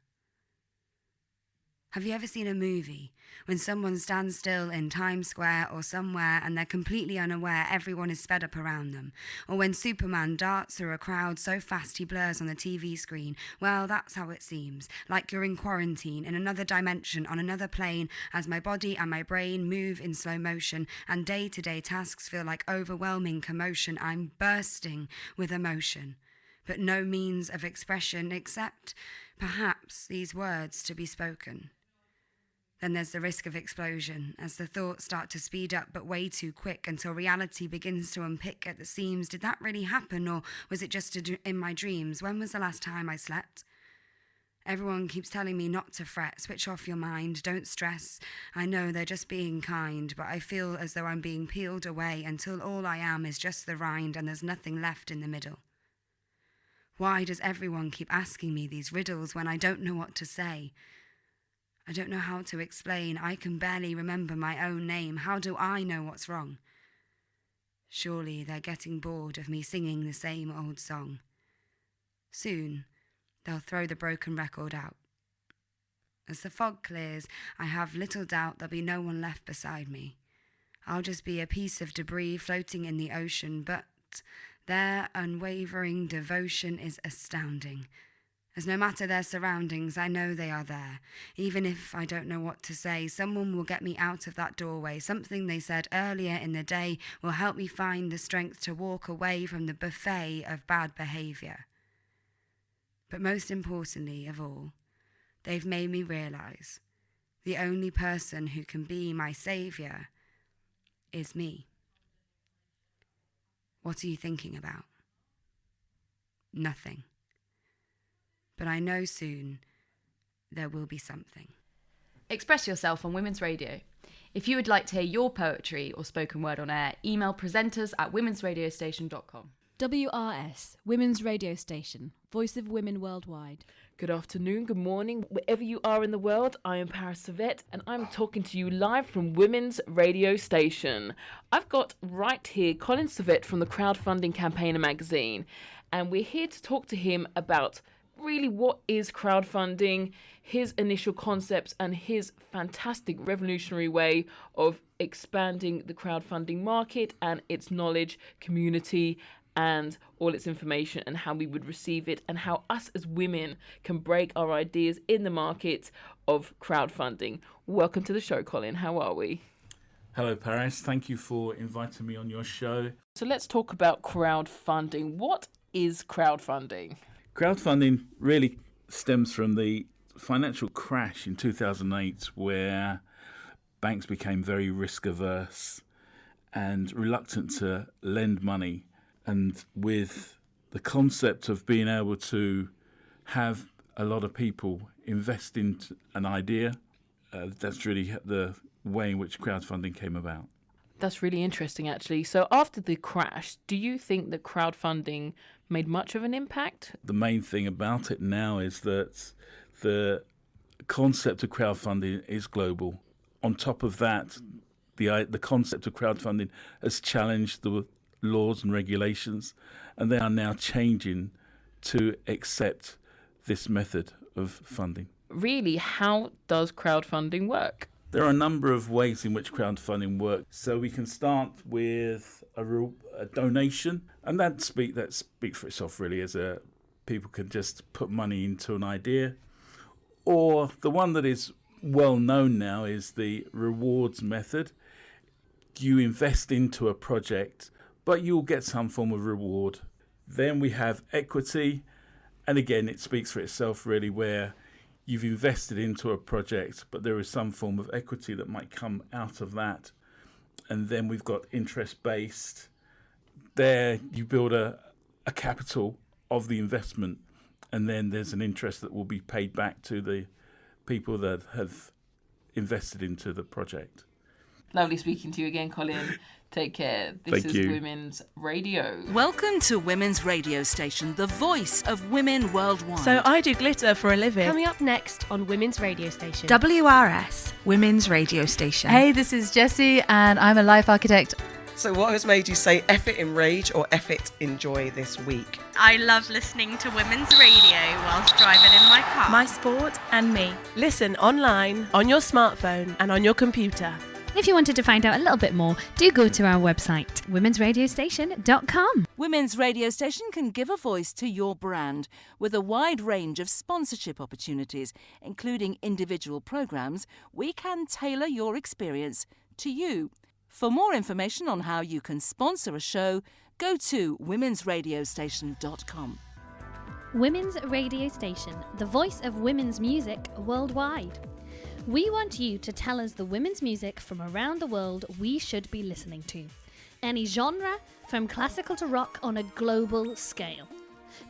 Have you ever seen a movie when someone stands still in Times Square or somewhere and they're completely unaware everyone is sped up around them? Or when Superman darts through a crowd so fast he blurs on the TV screen? Well, that's how it seems, like you're in quarantine, in another dimension, on another plane, as my body and my brain move in slow motion and day-to-day tasks feel like overwhelming commotion. I'm bursting with emotion, but no means of expression except perhaps these words to be spoken. Then there's the risk of explosion, as the thoughts start to speed up but way too quick until reality begins to unpick at the seams. Did that really happen, or was it just in my dreams? When was the last time I slept? Everyone keeps telling me not to fret, switch off your mind, don't stress. I know they're just being kind, but I feel as though I'm being peeled away until all I am is just the rind and there's nothing left in the middle. Why does everyone keep asking me these riddles when I don't know what to say? I don't know how to explain. I can barely remember my own name. How do I know what's wrong? Surely they're getting bored of me singing the same old song. Soon, they'll throw the broken record out. As the fog clears, I have little doubt there'll be no one left beside me. I'll just be a piece of debris floating in the ocean, but their unwavering devotion is astounding. As no matter their surroundings, I know they are there. Even if I don't know what to say, someone will get me out of that doorway. Something they said earlier in the day will help me find the strength to walk away from the buffet of bad behaviour. But most importantly of all, they've made me realise the only person who can be my saviour is me. What are you thinking about? Nothing. But I know soon there will be something. Express yourself on Women's Radio. If you would like to hear your poetry or spoken word on air, email presenters@womensradiostation.com. WRS, Women's Radio Station, voice of women worldwide. Good afternoon, good morning, wherever you are in the world. I am Paris Savette and I'm talking to you live from Women's Radio Station. I've got right here Colin Savette from the Crowdfunding Campaigner magazine, and we're here to talk to him about really what is crowdfunding, his initial concepts, and his fantastic revolutionary way of expanding the crowdfunding market and its knowledge community and all its information, and how we would receive it, and how us as women can break our ideas in the market of crowdfunding. Welcome to the show, Colin. How are we? Hello, Paris. Thank you for inviting me on your show. So let's talk about crowdfunding. What is crowdfunding? Crowdfunding really stems from the financial crash in 2008, where banks became very risk averse and reluctant to lend money. And with the concept of being able to have a lot of people invest in an idea, that's really the way in which crowdfunding came about. That's really interesting, actually. So after the crash, do you think that crowdfunding made much of an impact? The main thing about it now is that the concept of crowdfunding is global. On top of that, the concept of crowdfunding has challenged the laws and regulations, and they are now changing to accept this method of funding. Really, how does crowdfunding work? There are a number of ways in which crowdfunding works. So we can start with a donation, and that speaks for itself really, as people can just put money into an idea. Or the one that is well known now is the rewards method. You invest into a project, but you'll get some form of reward. Then we have equity, and again it speaks for itself really, where you've invested into a project, but there is some form of equity that might come out of that. And then we've got interest-based. There you build a capital of the investment, and then there's an interest that will be paid back to the people that have invested into the project. Lovely speaking to you again, Colin. Take care. This is Women's Radio. Welcome to Women's Radio Station, the voice of women worldwide. So I do glitter for a living. Coming up next on Women's Radio Station. WRS, Women's Radio Station. Hey, this is Jessie and I'm a life architect. So what has made you say F it in rage or F it in joy this week? I love listening to Women's Radio whilst driving in my car. My sport and me. Listen online, on your smartphone and on your computer. If you wanted to find out a little bit more, do go to our website, womensradiostation.com. Women's Radio Station can give a voice to your brand with a wide range of sponsorship opportunities, including individual programmes. We can tailor your experience to you. For more information on how you can sponsor a show, go to womensradiostation.com. Women's Radio Station, the voice of women's music worldwide. We want you to tell us the women's music from around the world we should be listening to. Any genre, from classical to rock on a global scale.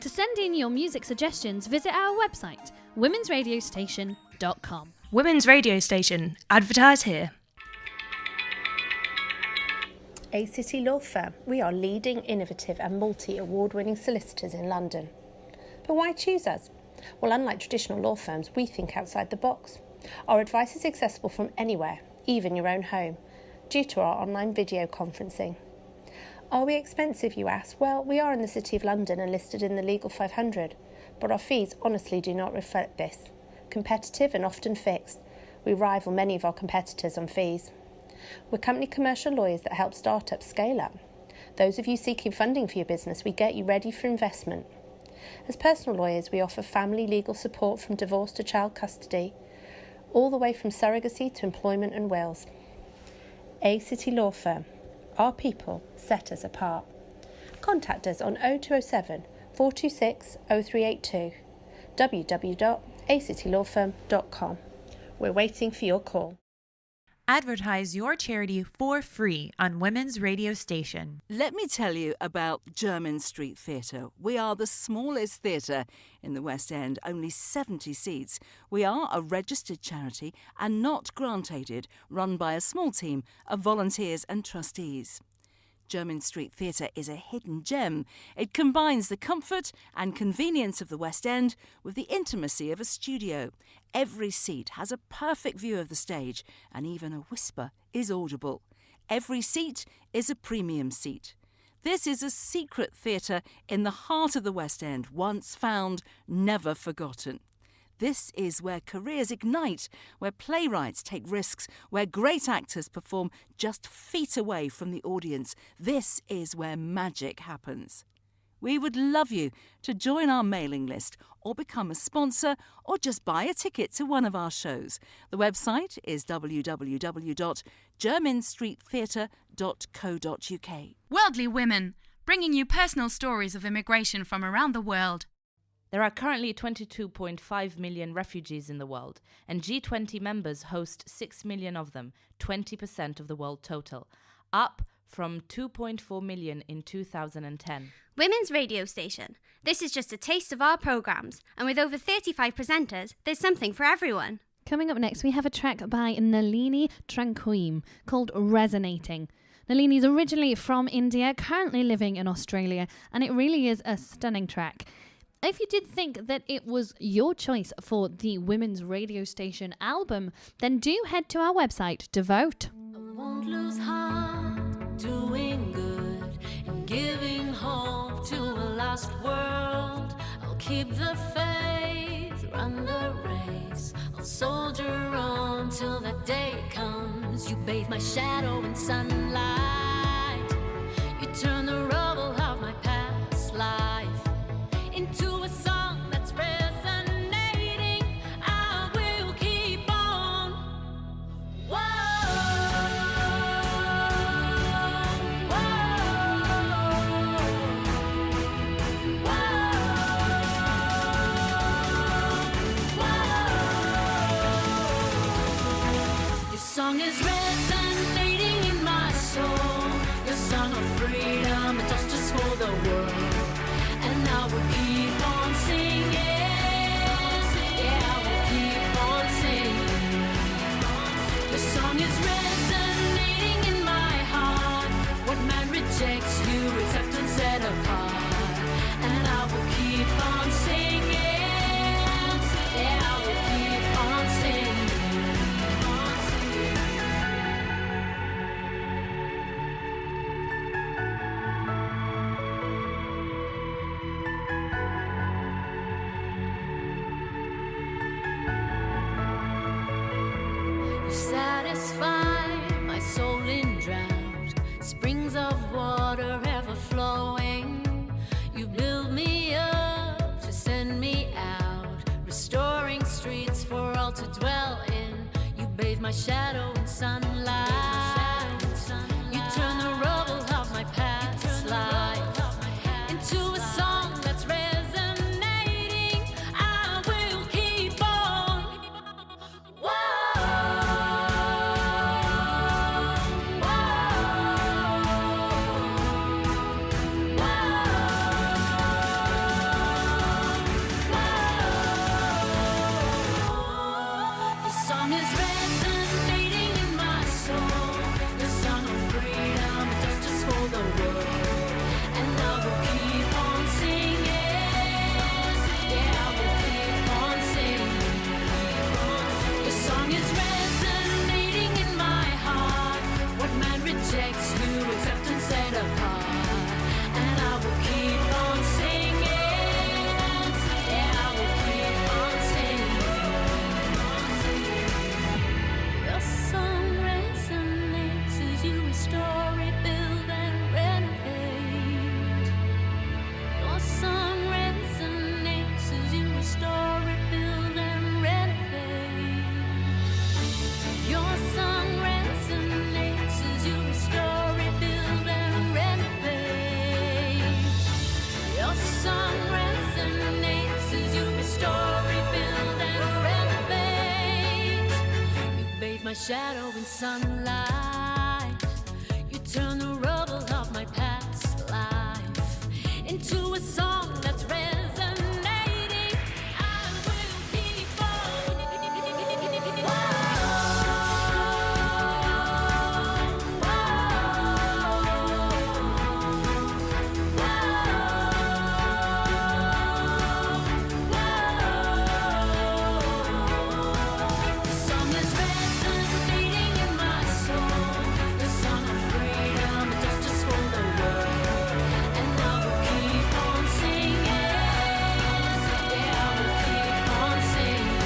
To send in your music suggestions, visit our website, womensradiostation.com. Women's Radio Station. Advertise here. A City Law Firm. We are leading, innovative and multi-award-winning solicitors in London. But why choose us? Well, unlike traditional law firms, we think outside the box. Our advice is accessible from anywhere, even your own home, due to our online video conferencing. Are we expensive, you ask? Well, we are in the City of London and listed in the Legal 500, but our fees honestly do not reflect this. Competitive and often fixed, we rival many of our competitors on fees. We're company commercial lawyers that help startups scale up. Those of you seeking funding for your business, we get you ready for investment. As personal lawyers, we offer family legal support from divorce to child custody, all the way from surrogacy to employment and wills. A City Law Firm. Our people set us apart. Contact us on 0207 426 0382, www.acitylawfirm.com. We're waiting for your call. Advertise your charity for free on Women's Radio Station. Let me tell you about Jermyn Street Theatre. We are the smallest theatre in the West End, only 70 seats. We are a registered charity and not grant-aided, run by a small team of volunteers and trustees. Jermyn Street Theatre is a hidden gem. It combines the comfort and convenience of the West End with the intimacy of a studio. Every seat has a perfect view of the stage, and even a whisper is audible. Every seat is a premium seat. This is a secret theatre in the heart of the West End, once found, never forgotten. This is where careers ignite, where playwrights take risks, where great actors perform just feet away from the audience. This is where magic happens. We would love you to join our mailing list or become a sponsor or just buy a ticket to one of our shows. The website is www.jermynstreettheatre.co.uk. Worldly Women, bringing you personal stories of immigration from around the world. There are currently 22.5 million refugees in the world, and G20 members host 6 million of them, 20% of the world total, up from 2.4 million in 2010. Women's Radio Station. This is just a taste of our programmes, and with over 35 presenters, there's something for everyone. Coming up next, we have a track by Nalini Tranquim called Resonating. Nalini is originally from India, currently living in Australia, and it really is a stunning track. If you did think that it was your choice for the Women's Radio Station album, then do head to our website to vote. I won't lose heart doing good and giving hope to a lost world. I'll keep the faith, run the race. I'll soldier on till that day comes. You bathe my shadow in sunlight. You turn the rubble of my past life into a song that's resonating. I will keep on. Whoa, whoa, whoa. Your song is resonating in my soul. Your song of freedom and justice for the world. And I will keep on singing. Yeah, I will keep on singing. The song is resonating in my heart. springs of water ever flowing. You build me up to send me out, restoring streets for all to dwell in. You bathe my shadow in sunlight. You turn the rubble of my past life into a song that's resonating. I will keep on. The song is resonating in my soul. The song of freedom, justice for the world. And I will keep on singing. Yeah, I will keep on singing. The song is resonating in my heart. What man rejects, you accept and set apart. And I will keep on singing. Yeah, I will keep on singing. Your song resonates as you restore, rebuild, and renovate. Your song resonates as you restore, rebuild, and renovate. Your song resonates as you restore, rebuild, and renovate. Your song resonates as you restore, rebuild, and renovate. You bathe my shadow in sunlight. You turn the rubble of my past life into a song that's resonating. I will keep on. The song is resonating in my soul. The song of freedom, justice for the world. And I will keep on singing. Yeah, I will keep on singing.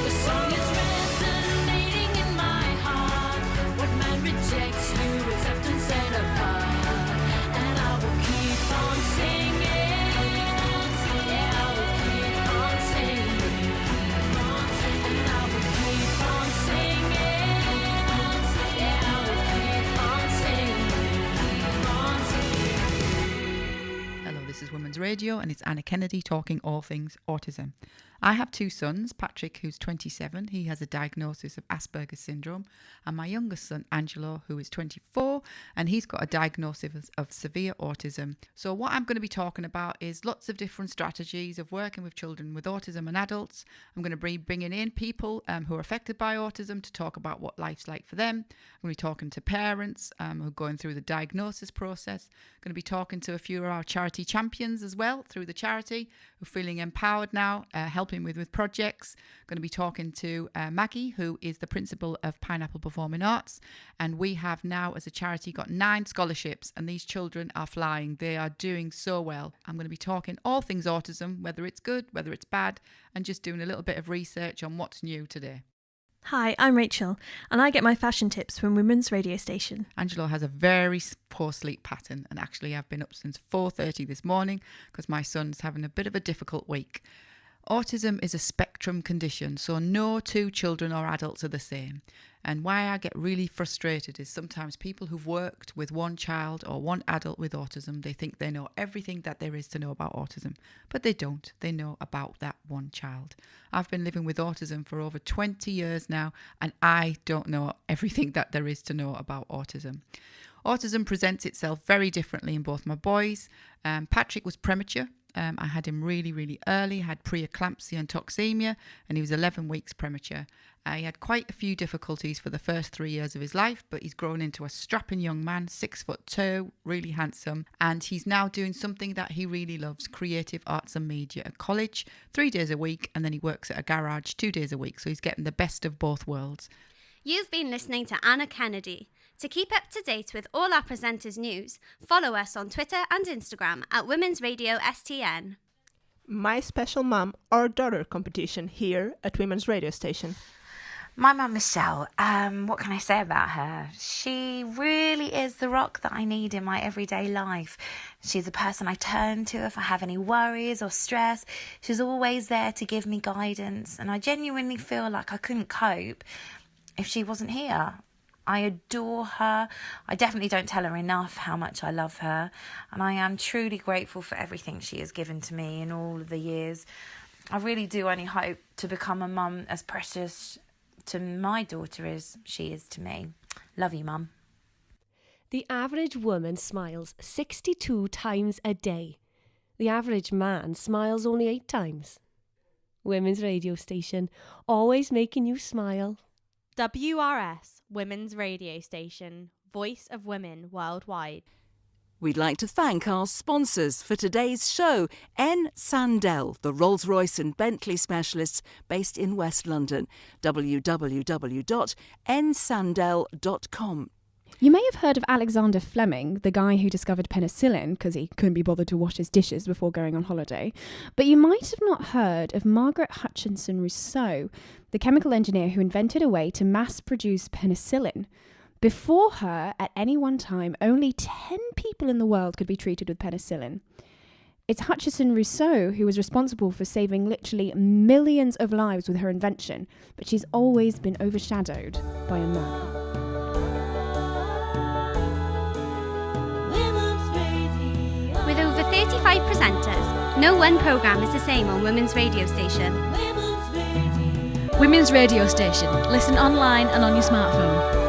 The song is resonating in my heart. What man rejects, you accept and set apart. And I will keep on singing. Yeah, I will keep on singing. And I will keep on singing. Yeah, I will keep on singing. Hello, this is Women's Radio and it's Anna Kennedy talking all things autism. I have two sons, Patrick, who's 27. He has a diagnosis of Asperger's syndrome. And my youngest son, Angelo, who is 24, and he's got a diagnosis of severe autism. So what I'm going to be talking about is lots of different strategies of working with children with autism and adults. I'm going to be bringing in people who are affected by autism to talk about what life's like for them. I'm going to be talking to parents who are going through the diagnosis process. I'm going to be talking to a few of our charity champions as well through the charity who are feeling empowered now, helping with projects. I'm going to be talking to Maggie, who is the principal of Pineapple Performing Arts, and we have now as a charity got 9 scholarships, and these children are flying. They are doing so well. I'm going to be talking all things autism, whether it's good, whether it's bad, and just doing a little bit of research on what's new today. Hi, I'm Rachel, and I get my fashion tips from Women's Radio Station. Angelo has a very poor sleep pattern, and actually I've been up since 4:30 this morning because my son's having a bit of a difficult week. Autism is a spectrum condition, so no two children or adults are the same. And why I get really frustrated is sometimes people who've worked with one child or one adult with autism, they think they know everything that there is to know about autism, but they don't. They know about that one child. I've been living with autism for over 20 years now, and I don't know everything that there is to know about autism. Autism presents itself very differently in both my boys. Patrick was premature. I had him really, really early, had preeclampsia and toxemia, and he was 11 weeks premature. He had quite a few difficulties for the first 3 years of his life, but he's grown into a strapping young man, 6'2", really handsome, and he's now doing something that he really loves, creative arts and media at college, 3 days a week, and then he works at a garage 2 days a week, so he's getting the best of both worlds. You've been listening to Anna Kennedy. To keep up to date with all our presenters' news, follow us on Twitter and Instagram at Women's Radio STN. My Special Mom or Daughter competition here at Women's Radio Station. My mum, Michelle, what can I say about her? She really is the rock that I need in my everyday life. She's a person I turn to if I have any worries or stress. She's always there to give me guidance, and I genuinely feel like I couldn't cope if she wasn't here. I adore her. I definitely don't tell her enough how much I love her, and I am truly grateful for everything she has given to me in all of the years. I really do only hope to become a mum as precious to my daughter as she is to me. Love you, Mum. The average woman smiles 62 times a day. The average man smiles only 8 times. Women's radio station, always making you smile. WRS, Women's Radio Station, voice of women worldwide. We'd like to thank our sponsors for today's show, N. Sandell, the Rolls-Royce and Bentley specialists based in West London. www.nsandell.com. You may have heard of Alexander Fleming, the guy who discovered penicillin because he couldn't be bothered to wash his dishes before going on holiday. But you might have not heard of Margaret Hutchinson Rousseau, the chemical engineer who invented a way to mass-produce penicillin. Before her, at any one time, only 10 people in the world could be treated with penicillin. It's Hutchinson Rousseau who was responsible for saving literally millions of lives with her invention, but she's always been overshadowed by a man. With over 35 presenters, no one programme is the same on Women's Radio Station. Women's Radio Station. Listen online and on your smartphone.